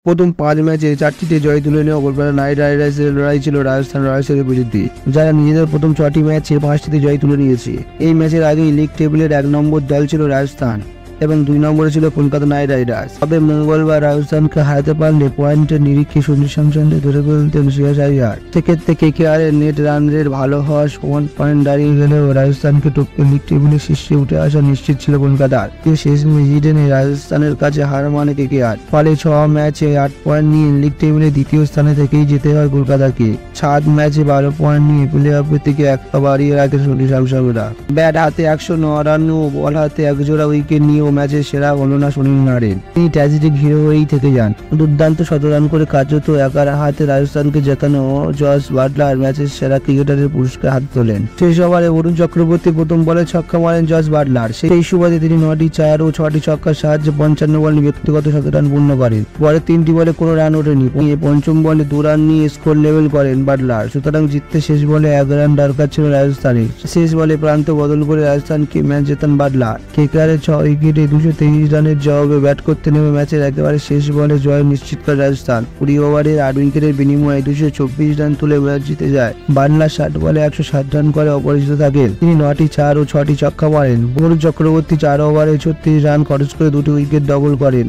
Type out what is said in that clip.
প্রথম ৫ ম্যাচে ৪টিতে জয় তুলে নেওয়া কলকাতা নাইট রাইডার্সের লড়াই ছিল রাজস্থান রয়্যালসের বিরুদ্ধে, যারা নিজেদের প্রথম ৬টি ম্যাচে ৫টিতে জয় তুলে নিয়েছে। এই ম্যাচের আগেই লিগ টেবিলের ১ নম্বর দল ছিল রাজস্থান এবং ২ নম্বরে ছিল কলকাতা নাইট রাইডার্স। তবে মঙ্গলবার রাজস্থানকে হারাতে পারলে পয়েন্টের নিরিখে সঞ্জু স্যামসনকে ধরে ফেলতেন শ্রেয়াস আইয়ার। সেক্ষেত্রে কেকেআর এর নেট রান রেট ভালো হওয়ার সমান পয়েন্ট দাঁড়িয়ে গেলেও রাজস্থানকে টপকে লিগ টেবিলের শীর্ষে উঠে আসা নিশ্চিত ছিল কলকাতার। কিন্তু শেষ ইডেনে রাজস্থানের কাছে হার মানে কেকেআর। ফলে ৬ ম্যাচে ৮ পয়েন্ট নিয়ে লিগ টেবিলের দ্বিতীয় স্থানে থেকেই যেতে হয় কলকাতাকে। ৭ ম্যাচে ১২ পয়েন্ট নিয়ে প্লে অফের থেকে এক পা বাড়িয়ে রাখে সঞ্জু স্যামসনরা। ব্যাট হাতে ১০৯ রান ও বল হাতে একজোড়া উইকেট নিয়ে ম্যাচের সেরা হলো না সুনীল নারিন। তিনি ট্র্যাজেডিক হিরো হয়েই থেকে যান। দুর্দান্ত শতরান করে কার্যত একার হাতে রাজস্থানকে জেতানো জস বাটলার ম্যাচের সেরা ক্রিকেটারের পুরস্কার হাতে তোলেন। শেষ ওভারে বরুণ চক্রবর্তী প্রথম বলে ছক্কা মারেন জস বাটলার। সেই সুবাদে তিনি ৯টি ৪ ও ৬টি ছক্কার সাহায্যে ৫৫ বল নিয়ে ব্যক্তিগত শতরান পূর্ণ করেন। পরে 3টি বলে কোনো রান ওঠেনি। পঞ্চম বলে 2 রান নিয়ে স্কোর লেভেল করেন বাটলার। সুতরাং জিততে শেষ বলে ১ রান দরকার ছিল রাজস্থানের। শেষ বলে প্রান্ত বদল করে রাজস্থানকে ম্যাচ জেতান বাটলার। কেকেআরের ৬ উইকেটে ২২৩ রানের জবাবে ব্যাট করতে নেমে ম্যাচের একেবারে শেষ বলে জয় নিশ্চিত করে রাজস্থান। ২০ ওভারের ৮ উইকেটের বিনিময়ে ২২৪ রান তুলে ম্যাচ জিতে যায়। বাটলার ৬০ বলে ১৬০ রান করে অপরাজিত থাকেন। তিনি ৯টি ৪ ও ৬টি ছক্কা মারেন। বরুণ চক্রবর্তী ৪ ওভারে ৩৬ রান খরচ করে 2টি উইকেট দখল করেন।